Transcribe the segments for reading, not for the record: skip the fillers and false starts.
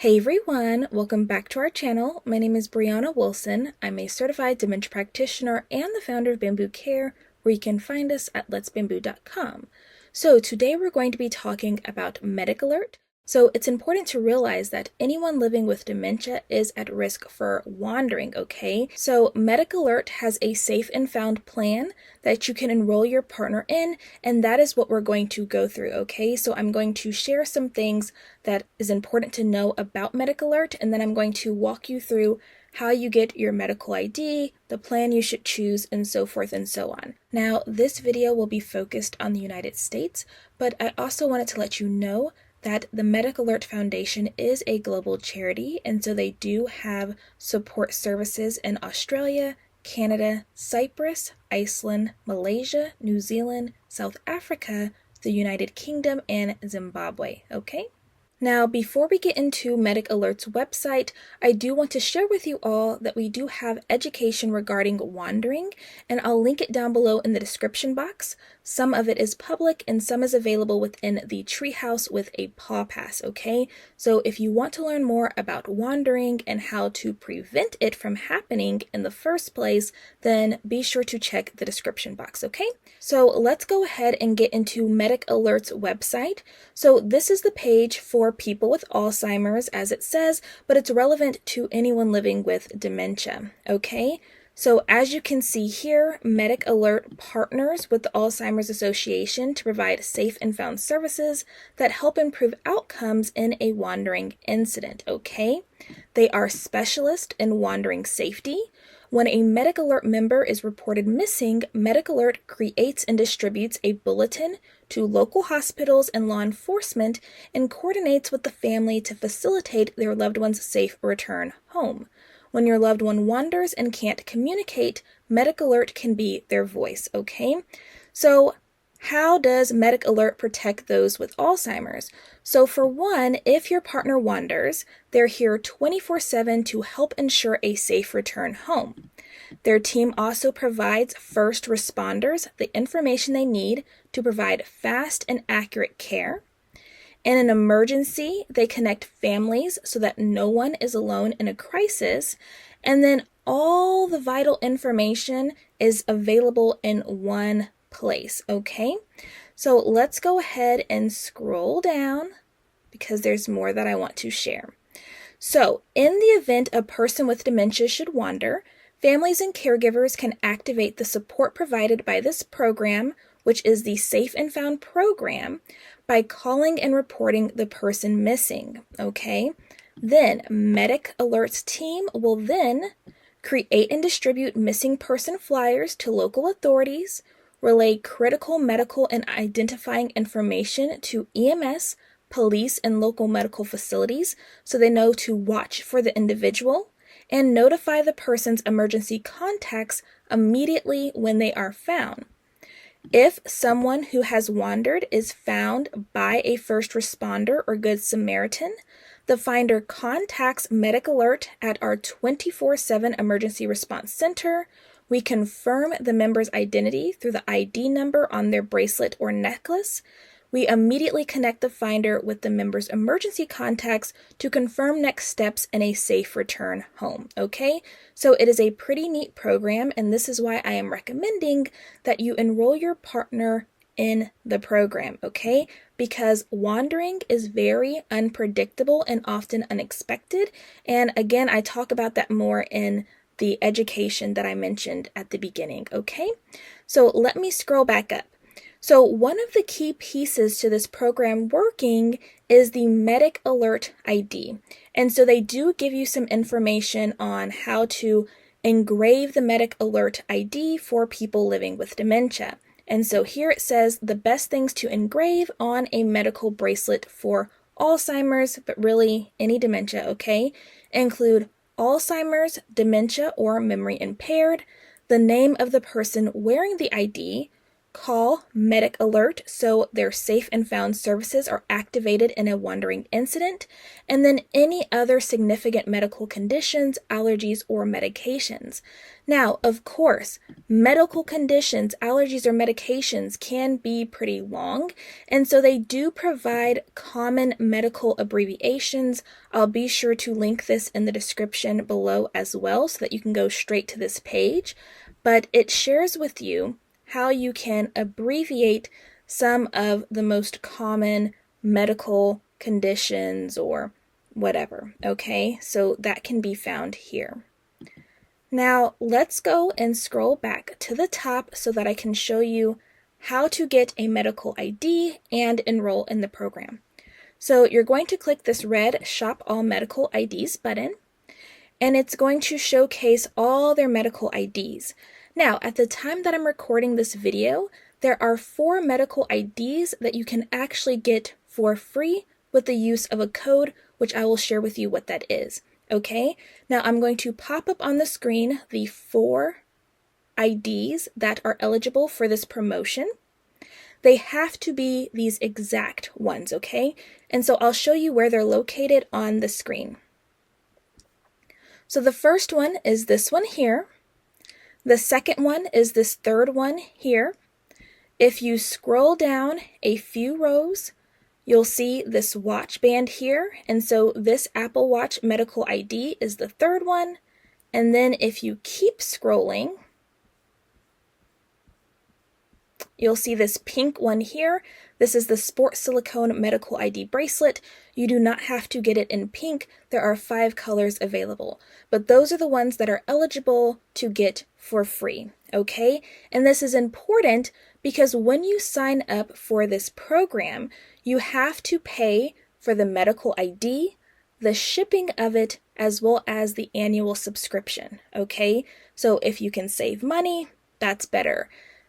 Hey everyone, welcome back to our channel. My name is Brianna Wilson. I'm a certified dementia practitioner and the founder of Bambu Care, where you can find us at letsbamboo.com. So today we're going to be talking about MedicAlert. So it's important to realize that anyone living with dementia is at risk for wandering, okay? So MedicAlert has a safe and found plan that you can enroll your partner in, and that is what we're going to go through, okay? So I'm going to share some things that is important to know about MedicAlert, and then I'm going to walk you through how you get your medical ID, the plan you should choose, and so forth and so on. Now, this video will be focused on the United States, but I also wanted to let you know that the MedicAlert Foundation is a global charity, and so they do have support services in Australia, Canada, Cyprus, Iceland, Malaysia, New Zealand, South Africa, the United Kingdom, and Zimbabwe, okay? Now, before we get into MedicAlert's website, I do want to share with you all that we do have education regarding wandering, and I'll link it down below in the description box. Some of it is public and some is available within the Treehouse with a Paw Pass, okay? So if you want to learn more about wandering and how to prevent it from happening in the first place, then be sure to check the description box, okay? So let's go ahead and get into MedicAlert's website. So this is the page for people with Alzheimer's, as it says, but it's relevant to anyone living with dementia, okay? So as you can see here, MedicAlert partners with the Alzheimer's Association to provide safe and found services that help improve outcomes in a wandering incident, okay? They are specialists in wandering safety. When a MedicAlert member is reported missing, MedicAlert creates and distributes a bulletin to local hospitals and law enforcement and coordinates with the family to facilitate their loved one's safe return home. When your loved one wanders and can't communicate, MedicAlert can be their voice, okay? So how does MedicAlert protect those with Alzheimer's? So for one, if your partner wanders, they're here 24/7 to help ensure a safe return home. Their team also provides first responders the information they need to provide fast and accurate care. In an emergency, they connect families so that no one is alone in a crisis, and then all the vital information is available in one place, okay? So let's go ahead and scroll down because there's more that I want to share. So in the event a person with dementia should wander, families and caregivers can activate the support provided by this program, which is the Safe and Found program, by calling and reporting the person missing, okay? Then MedicAlert's team will then create and distribute missing person flyers to local authorities, relay critical medical and identifying information to EMS, police, and local medical facilities so they know to watch for the individual, and notify the person's emergency contacts immediately when they are found. If someone who has wandered is found by a first responder or Good Samaritan, the finder contacts MedicAlert at our 24/7 emergency response center. We confirm the member's identity through the ID number on their bracelet or necklace. We immediately connect the finder with the member's emergency contacts to confirm next steps in a safe return home, okay? So it is a pretty neat program, and this is why I am recommending that you enroll your partner in the program, okay? Because wandering is very unpredictable and often unexpected, and again, I talk about that more in the education that I mentioned at the beginning, okay? So let me scroll back up. So one of the key pieces to this program working is the MedicAlert ID. And so they do give you some information on how to engrave the MedicAlert ID for people living with dementia. And so here it says the best things to engrave on a medical bracelet for Alzheimer's, but really any dementia, okay, include Alzheimer's, dementia, or memory impaired, the name of the person wearing the ID, call MedicAlert, so their safe and found services are activated in a wandering incident, and then any other significant medical conditions, allergies, or medications. Now, of course, medical conditions, allergies, or medications can be pretty long, and so they do provide common medical abbreviations. I'll be sure to link this in the description below as well so that you can go straight to this page, but it shares with you how you can abbreviate some of the most common medical conditions or whatever, okay? So that can be found here. Now, let's go and scroll back to the top so that I can show you how to get a medical ID and enroll in the program. So you're going to click this red Shop All Medical IDs button, and it's going to showcase all their medical IDs. Now, at the time that I'm recording this video, there are 4 medical IDs that you can actually get for free with the use of a code, which I will share with you what that is. Okay, now I'm going to pop up on the screen the 4 IDs that are eligible for this promotion. They have to be these exact ones, okay? And so I'll show you where they're located on the screen. So the first one is this one here. The second one is this third one here. If you scroll down a few rows, you'll see this watch band here. And so this Apple Watch medical ID is the third one. And then if you keep scrolling, you'll see this pink one here. This is the Sport Silicone Medical ID bracelet. You do not have to get it in pink. There are 5 colors available, but those are the ones that are eligible to get for free, okay? And this is important because when you sign up for this program, you have to pay for the medical ID, the shipping of it, as well as the annual subscription, okay? So if you can save money, that's better.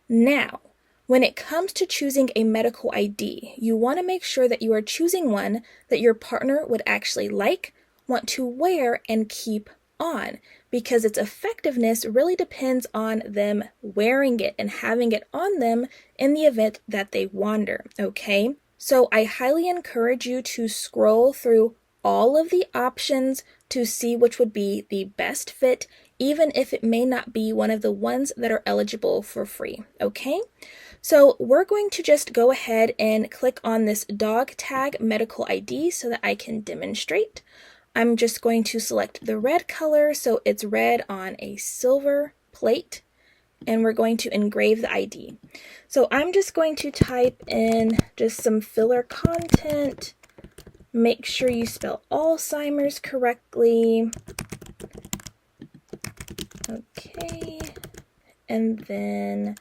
Now, when it comes to choosing a medical ID, you want to make sure that you are choosing one that your partner would actually like, want to wear, and keep on, because its effectiveness really depends on them wearing it and having it on them in the event that they wander, okay? So I highly encourage you to scroll through all of the options to see which would be the best fit, even if it may not be one of the ones that are eligible for free, okay? So we're going to just go ahead and click on this dog tag medical ID so that I can demonstrate. I'm just going to select the red color, so it's red on a silver plate, and we're going to engrave the ID. So I'm just going to type in just some filler content. Make sure you spell Alzheimer's correctly. Okay, and then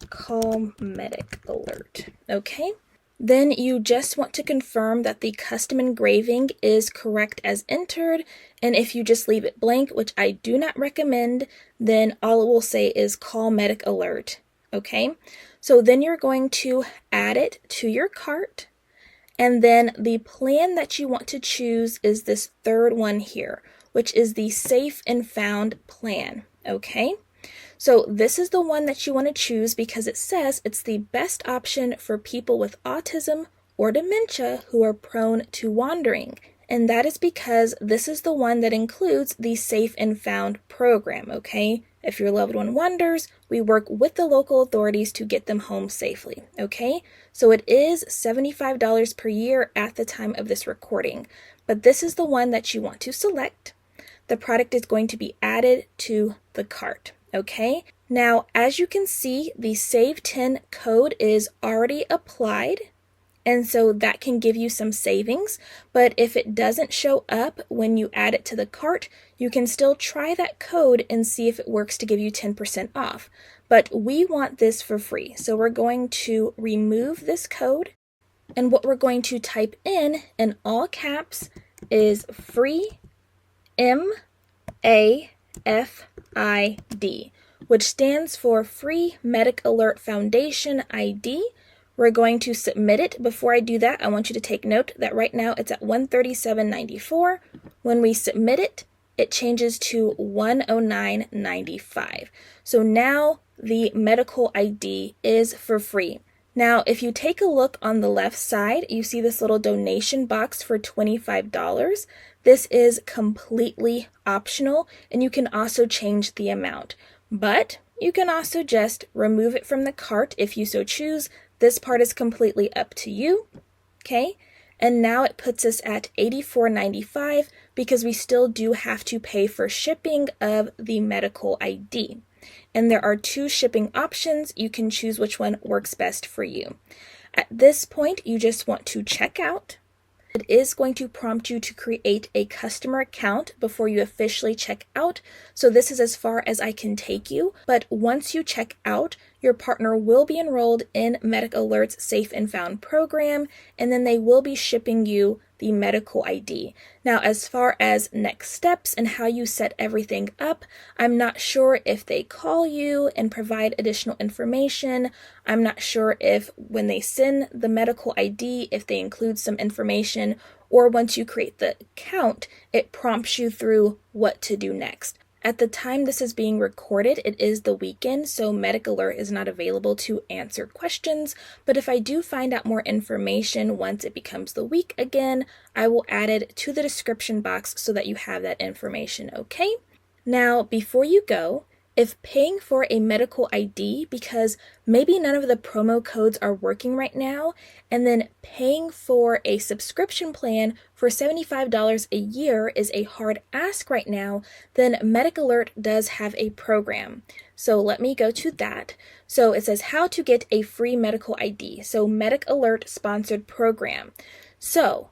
call MedicAlert, okay? Then you just want to confirm that the custom engraving is correct as entered, and if you just leave it blank, which I do not recommend, then all it will say is call MedicAlert, okay? So then you're going to add it to your cart, and then the plan that you want to choose is this third one here, which is the Safe and Found plan, okay? So this is the one that you want to choose because it says it's the best option for people with autism or dementia who are prone to wandering. And that is because this is the one that includes the Safe and Found program, okay? If your loved one wanders, we work with the local authorities to get them home safely, okay? So it is $75 per year at the time of this recording, but this is the one that you want to select. The product is going to be added to the cart. Okay, now as you can see, the Save 10 code is already applied, and so that can give you some savings, but if it doesn't show up when you add it to the cart, you can still try that code and see if it works to give you 10% off. But we want this for free, so we're going to remove this code, and what we're going to type in all caps is free MAFID, which stands for Free MedicAlert Foundation ID. We're going to submit it. Before I do that, I want you to take note that right now it's at $137.94. When we submit it, it changes to $109.95. So now the medical ID is for free. Now, if you take a look on the left side, you see this little donation box for $25. This is completely optional, and you can also change the amount. But you can also just remove it from the cart if you so choose. This part is completely up to you, okay? And now it puts us at $84.95 because we still do have to pay for shipping of the medical ID. And there are 2 shipping options. You can choose which one works best for you. At this point, you just want to check out. It is going to prompt you to create a customer account before you officially check out. So this is as far as I can take you. But once you check out, your partner will be enrolled in MedicAlert's Safe and Found program, and then they will be shipping you the medical ID. Now, as far as next steps and how you set everything up, I'm not sure if they call you and provide additional information. I'm not sure if when they send the medical ID, if they include some information, or once you create the account, it prompts you through what to do next. At the time this is being recorded, it is the weekend, so MedicAlert is not available to answer questions, but if I do find out more information once it becomes the week again, I will add it to the description box so that you have that information, okay? Now, before you go, if paying for a medical ID because maybe none of the promo codes are working right now, and then paying for a subscription plan for $75 a year is a hard ask right now, then MedicAlert does have a program. So let me go to that. So it says how to get a free medical ID. So MedicAlert sponsored program. So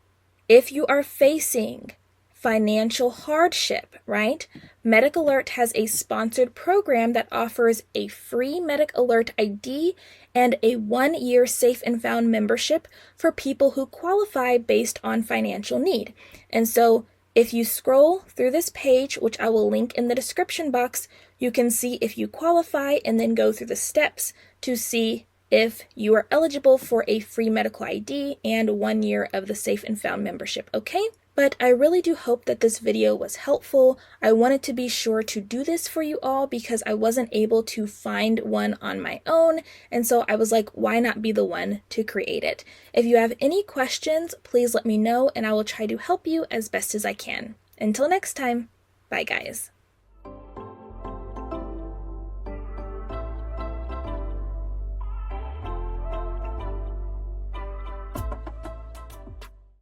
if you are facing financial hardship, right? MedicAlert has a sponsored program that offers a free MedicAlert ID and a 1-year Safe and Found membership for people who qualify based on financial need. And so if you scroll through this page, which I will link in the description box, you can see if you qualify and then go through the steps to see if you are eligible for a free medical ID and 1 year of the Safe and Found membership, okay? But I really do hope that this video was helpful. I wanted to be sure to do this for you all because I wasn't able to find one on my own, and so I was like, why not be the one to create it? If you have any questions, please let me know and I will try to help you as best as I can. Until next time, bye guys.